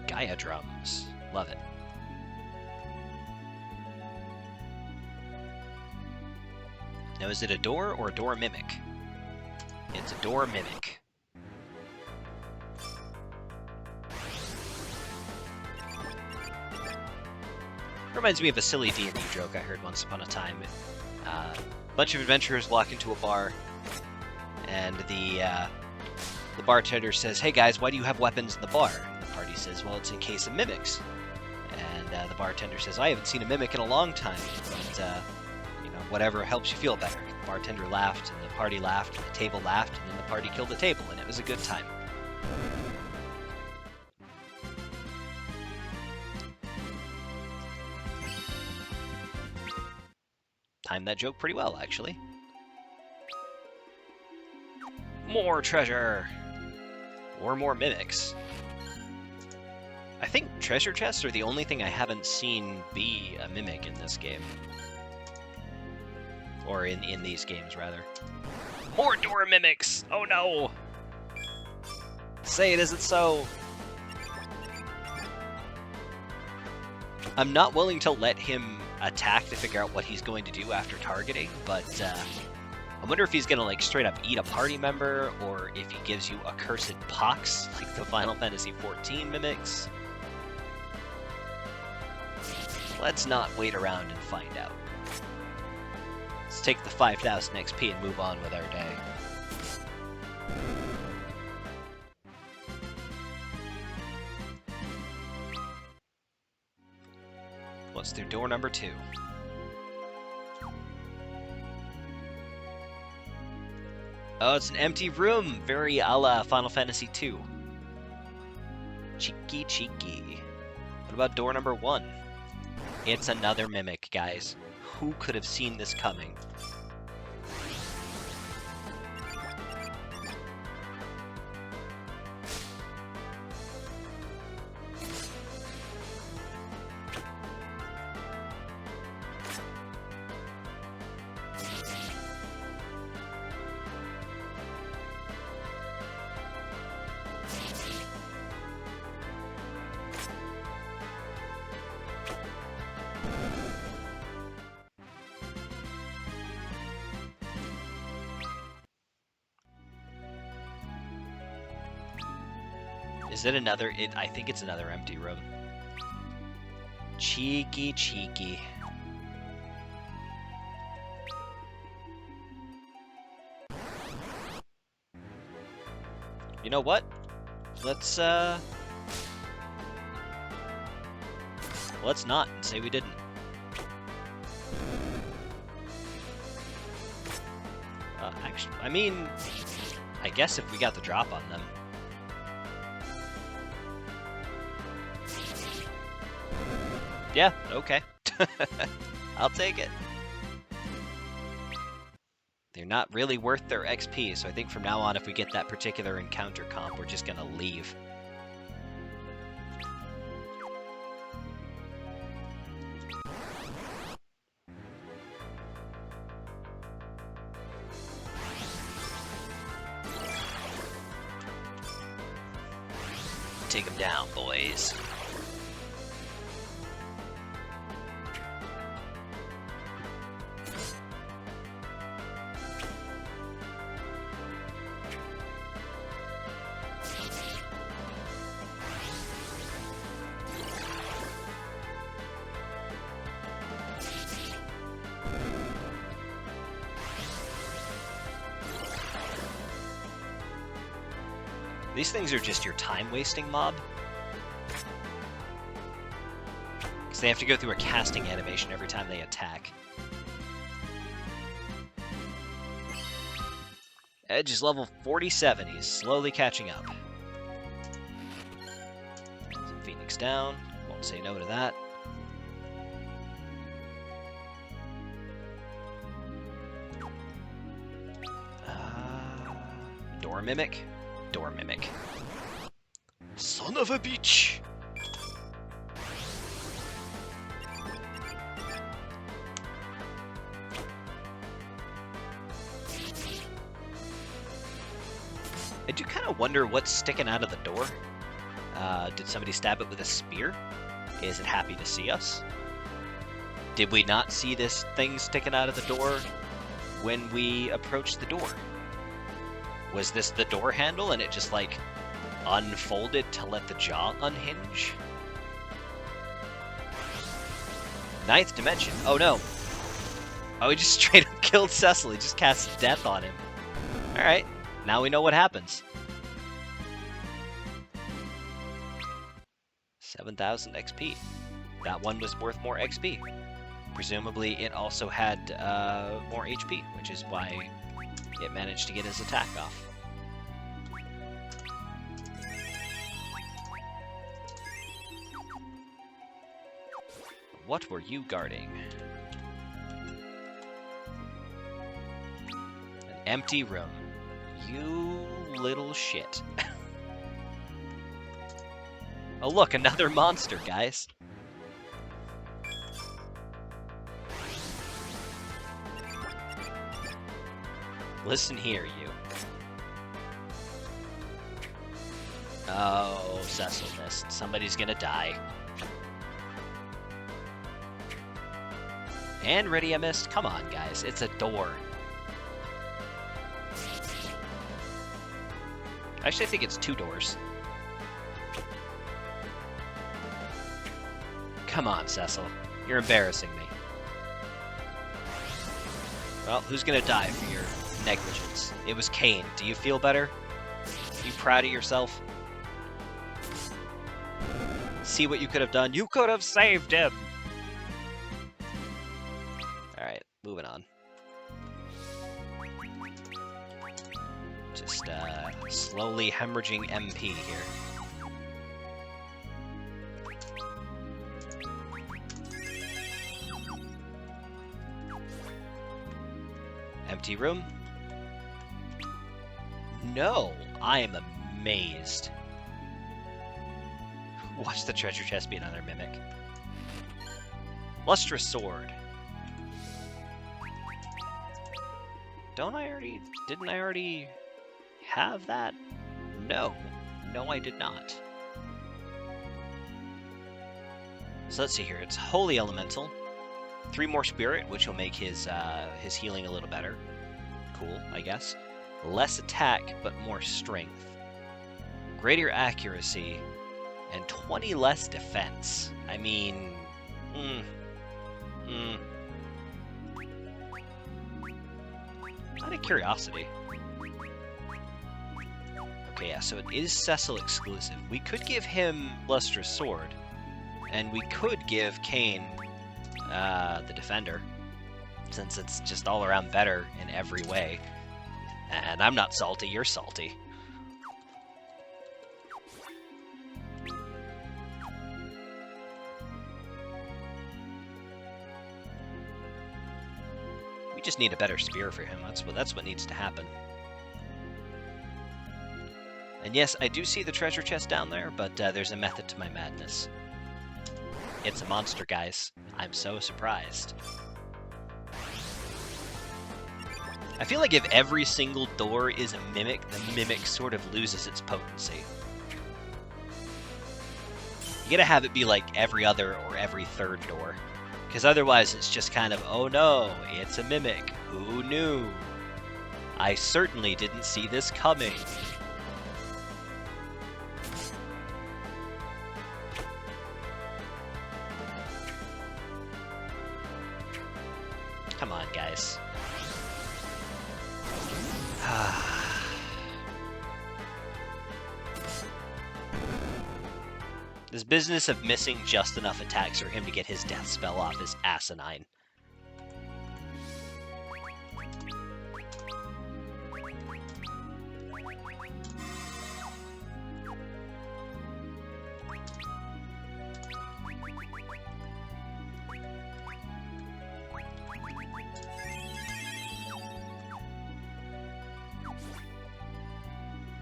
S1: Gaia drums. Love it. Now, is it a door or a door mimic? It's a door mimic. Reminds me of a silly D&D joke I heard once upon a time. A bunch of adventurers walk into a bar, and the bartender says, "Hey guys, why do you have weapons in the bar?" The party says, "Well, it's in case of mimics." And the bartender says, "I haven't seen a mimic in a long time, but you know, whatever helps you feel better." The bartender laughed, and the party laughed, and the table laughed, and then the party killed the table, and it was a good time. Timed that joke pretty well, actually. More treasure! Or more mimics. I think treasure chests are the only thing I haven't seen be a mimic in this game. Or in these games, rather. More door mimics! Oh no! Say it isn't so! I'm not willing to let him attack to figure out what he's going to do after targeting, but I wonder if he's gonna like straight up eat a party member, or if he gives you accursed pox, like the Final Fantasy XIV mimics. Let's not wait around and find out. Let's take the 5,000 XP and move on with our day. What's through door number 2? Oh, it's an empty room! Very a la Final Fantasy II. Cheeky, cheeky. What about door number 1? It's another mimic, guys. Who could have seen this coming? Is it another? I think it's another empty room. Cheeky, cheeky. You know what? Let's not and say we didn't. Actually, I mean, I guess if we got the drop on them. Yeah, okay. I'll take it. They're not really worth their XP, so I think from now on, if we get that particular encounter comp, we're just gonna leave. Take them down, boys. These things are just your time-wasting mob. Because they have to go through a casting animation every time they attack. Edge is level 47. He's slowly catching up. Phoenix down. Won't say no to that. Door Mimic. Door Mimic. Son of a bitch! I do kind of wonder what's sticking out of the door. Did somebody stab it with a spear? Is it happy to see us? Did we not see this thing sticking out of the door when we approached the door? Was this the door handle and it just, like, unfolded to let the jaw unhinge? Ninth dimension. Oh, no. Oh, he just straight up killed Cecil. He just cast death on him. Alright. Now we know what happens. 7,000 XP. That one was worth more XP. Presumably, it also had more HP, which is why it managed to get his attack off. What were you guarding? An empty room. You little shit. Oh look, another monster, guys. Listen here, you. Oh, Cecil missed. Somebody's gonna die. And Ready, I missed. Come on, guys. It's a door. Actually, I think it's 2 doors. Come on, Cecil. You're embarrassing me. Well, who's gonna die for your negligence? It was Kane. Do you feel better? Are you proud of yourself? See what you could have done? You could have saved him! Alright, moving on. Just, slowly hemorrhaging MP here. Empty room? No, I am amazed. Watch the treasure chest be another mimic. Lustrous sword. Didn't I already have that? No. No, I did not. So let's see here. It's Holy Elemental. 3 more Spirit, which will make his healing a little better. Cool, I guess. Less attack, but more strength. Greater accuracy and 20 less defense. I mean, out of curiosity. Okay, yeah, so it is Cecil exclusive. We could give him Lustrous Sword, and we could give Kane the Defender, since it's just all around better in every way. And I'm not salty, you're salty. We just need a better spear for him. That's what needs to happen. And yes, I do see the treasure chest down there, but there's a method to my madness. It's a monster, guys. I'm so surprised. I feel like if every single door is a mimic, the mimic sort of loses its potency. You gotta have it be like every other or every third door. Because otherwise it's just kind of, oh no, it's a mimic. Who knew? I certainly didn't see this coming. Come on, guys. This business of missing just enough attacks for him to get his death spell off is asinine.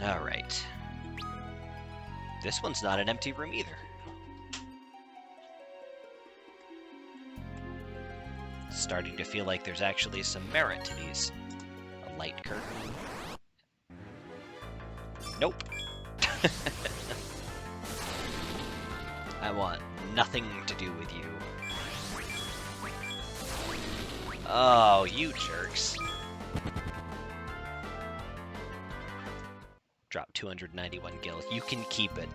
S1: Alright. This one's not an empty room either. Starting to feel like there's actually some merit to these. A light curtain. Nope. I want nothing to do with you. Oh, you jerks. Drop 291 gil. You can keep it.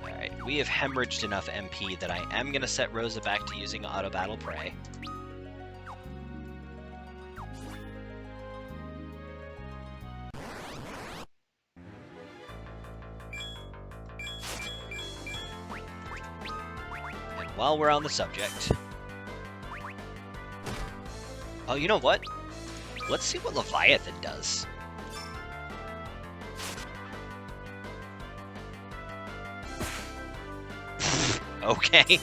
S1: Alright, we have hemorrhaged enough MP that I am going to set Rosa back to using Auto Battle Prey. While we're on the subject... Oh, you know what? Let's see what Leviathan does. Okay.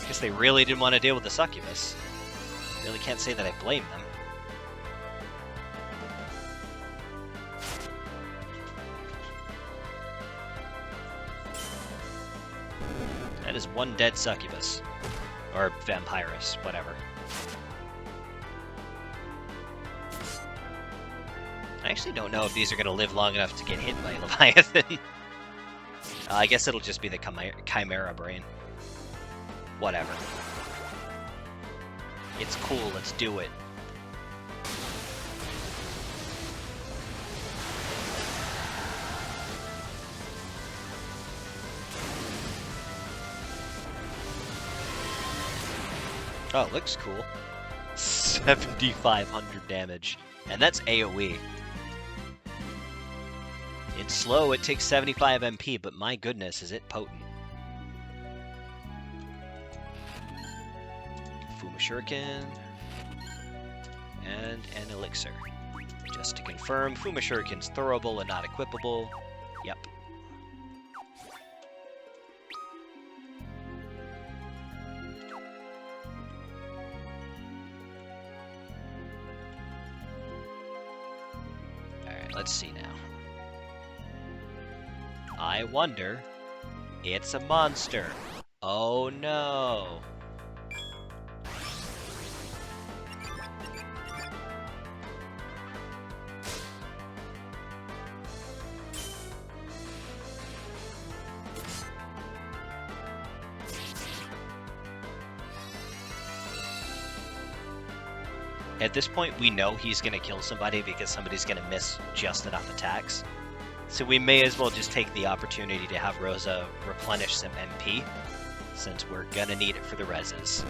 S1: Guess they really didn't want to deal with the succubus. Really can't say that I blame them. That is one dead succubus. Or vampirus, whatever. I actually don't know if these are going to live long enough to get hit by Leviathan. I guess it'll just be the Chimera Brain. Whatever. It's cool, let's do it. Oh, it looks cool. 7,500 damage. And that's AoE. It's slow, it takes 75 MP, but my goodness, is it potent. Fuma Shuriken. And an Elixir. Just to confirm, Fuma Shuriken's throwable and not equipable. Yep. Let's see now. I wonder. It's a monster. Oh no. At this point, we know he's going to kill somebody because somebody's going to miss just enough attacks. So we may as well just take the opportunity to have Rosa replenish some MP, since we're going to need it for the reses.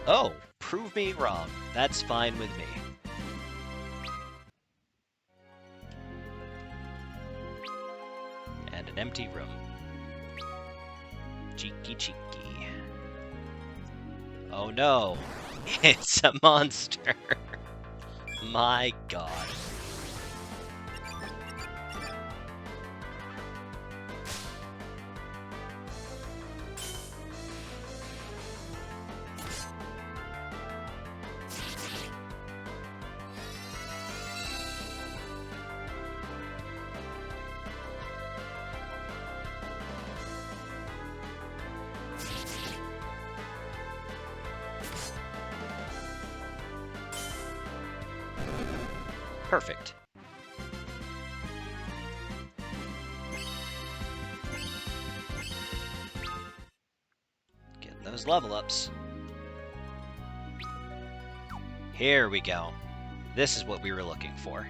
S1: Oh, prove me wrong. That's fine with me. And an empty room. Cheeky cheeky. Oh no, it's a monster. My god. Perfect. Getting those level ups. Here we go. This is what we were looking for.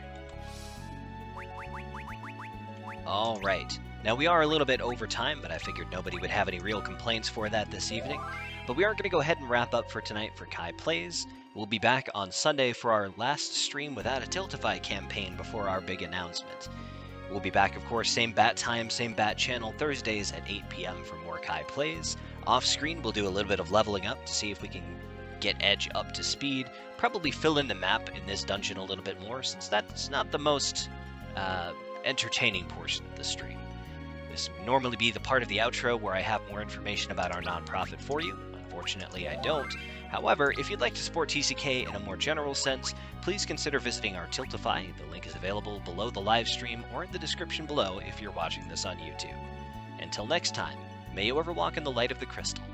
S1: All right. Now we are a little bit over time, but I figured nobody would have any real complaints for that this evening. But we are going to go ahead and wrap up for tonight for Kai Plays. We'll be back on Sunday for our last stream without a Tiltify campaign before our big announcement. We'll be back, of course, same bat time, same bat channel, Thursdays at 8 p.m. for more Kai Plays. Off screen, we'll do a little bit of leveling up to see if we can get Edge up to speed. Probably fill in the map in this dungeon a little bit more, since that's not the most entertaining portion of the stream. This would normally be the part of the outro where I have more information about our nonprofit for you. Unfortunately, I don't. However, if you'd like to support TCK in a more general sense, please consider visiting our Tiltify. The link is available below the live stream or in the description below if you're watching this on YouTube. Until next time, may you ever walk in the light of the crystal.